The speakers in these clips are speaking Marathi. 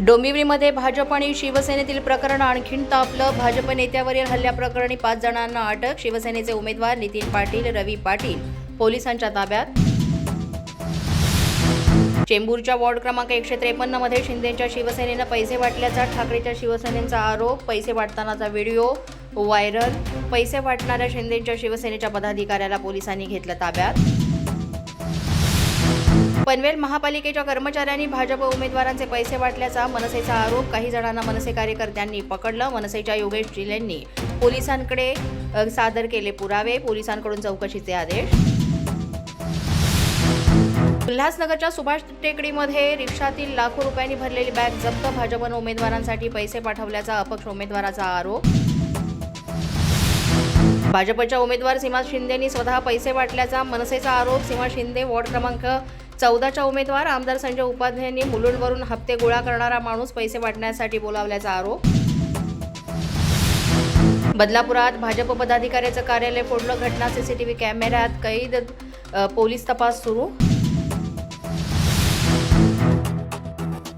डोंबिवलीमध्ये भाजप आणि शिवसेनेतील प्रकरण आणखीन तापलं. भाजप नेत्यावरील हल्ल्याप्रकरणी 5 जणांना अटक. शिवसेनेचे उमेदवार नितीन पाटील, रवी पाटील पोलिसांच्या ताब्यात. चेंबूरच्या वॉर्ड क्रमांक 153 मध्ये शिंदेच्या शिवसेनेनं पैसे वाटल्याचा ठाकरेच्या शिवसेनेचा आरोप. पैसे वाटतानाचा व्हिडिओ व्हायरल. पैसे वाटणाऱ्या शिंदेच्या शिवसेनेच्या पदाधिकाऱ्याला पोलिसांनी घेतलं ताब्यात. पनवेल महापालिकेच्या कर्मचाऱ्यांनी भाजप उमेदवारांचे पैसे वाटल्याचा मनसेचा आरोप. काही जणांना मनसे कार्यकर्त्यांनी पकडलं. मनसेच्या योगेश जिल्ह्यांनी पोलिसांकडे सादर केले पुरावे. पोलिसांकडून चौकशीचे आदेश. उल्हासनगरच्या सुभाष टेकडीमध्ये रिक्षातील लाखो रुपयांनी भरलेली बॅग जप्त. भाजपनं उमेदवारांसाठी पैसे पाठवल्याचा अपक्ष उमेदवाराचा आरोप. भाजपच्या उमेदवार सीमा शिंदेंनी स्वतः पैसे वाटल्याचा मनसेचा आरोप. सीमा शिंदे वॉर्ड क्रमांक 14च्या उमेदवार आमदार संजय उपाध्यायांनी मुलुंडवरून हप्ते गोळा करणारा माणूस पैसे वाटण्यासाठी बोलावल्याचा आरोप. बदलापुरात भाजप पदाधिकाऱ्याचं कार्यालय फोडलं. घटना सीसीटीव्ही कॅमेऱ्यात कैद. पोलीस तपास सुरू.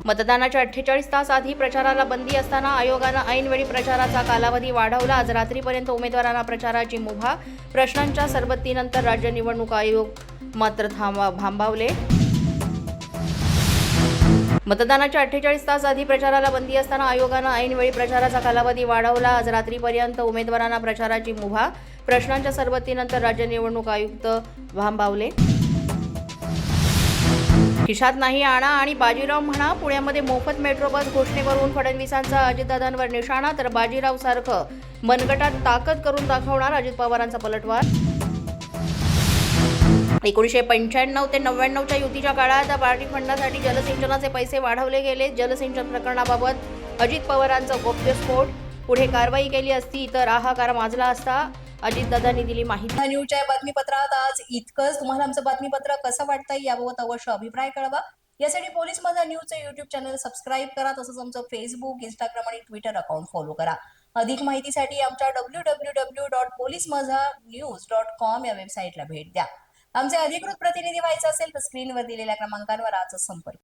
मतदानाच्या 48 तास आधी प्रचाराला बंदी असताना आयोगानं ऐनवेळी प्रचाराचा कालावधी वाढवला. आज रात्रीपर्यंत उमेदवारांना प्रचाराची मुभा. प्रश्नांच्या सरबत्तीनंतर राज्य निवडणूक आयोग मात्र थांबवले. मतदानाच्या 48 तास आधी प्रचाराला बंदी असताना आयोगानं ऐनवेळी प्रचाराचा कालावधी वाढवला. आज रात्रीपर्यंत उमेदवारांना प्रचाराची मुभा. प्रश्नांच्या सरबत्तीनंतर राज्य निवडणूक आयुक्त भांबावले. खिशात नाही आणा आणि बाजीराव म्हणा. पुण्यामध्ये मोफत मेट्रो बस घोषणेवरून फडणवीसांचा अजितदादांवर निशाणा. तर बाजीराव सारखं मनगटात ताकद करून दाखवणार अजित पवारांचा पलटवार. 1995 ते 99च्या युतीच्या काळात पार्टी फंडासाठी जलसिंचनाचे पैसे वाढवले गेले. जलसिंचन प्रकरणाबाबत अजित पवारांचा गौप्यस्फोट. पुढे कारवाई केली असती तर हाहाकार माजला असता. अजितदादांनी दिली माहिती. न्यूजच्या बातमीपत्रात आज इतकंच. तुम्हाला आमचं बातमीपत्र कसं वाटतंय याबाबत अवश्य अभिप्राय कळवा. यासाठी पोलीस माझा न्यूजचं युट्यूब चॅनल सबस्क्राईब करा. तसंच आमचं फेसबुक, इंस्टाग्राम आणि ट्विटर अकाउंट फॉलो करा. अधिक माहितीसाठी आमच्या www.policemazhanews.com या वेबसाईटला भेट द्या. आमचे अधिकृत प्रतिनिधी व्हायचं असेल तर स्क्रीनवर दिलेल्या क्रमांकांवर आजच संपर्क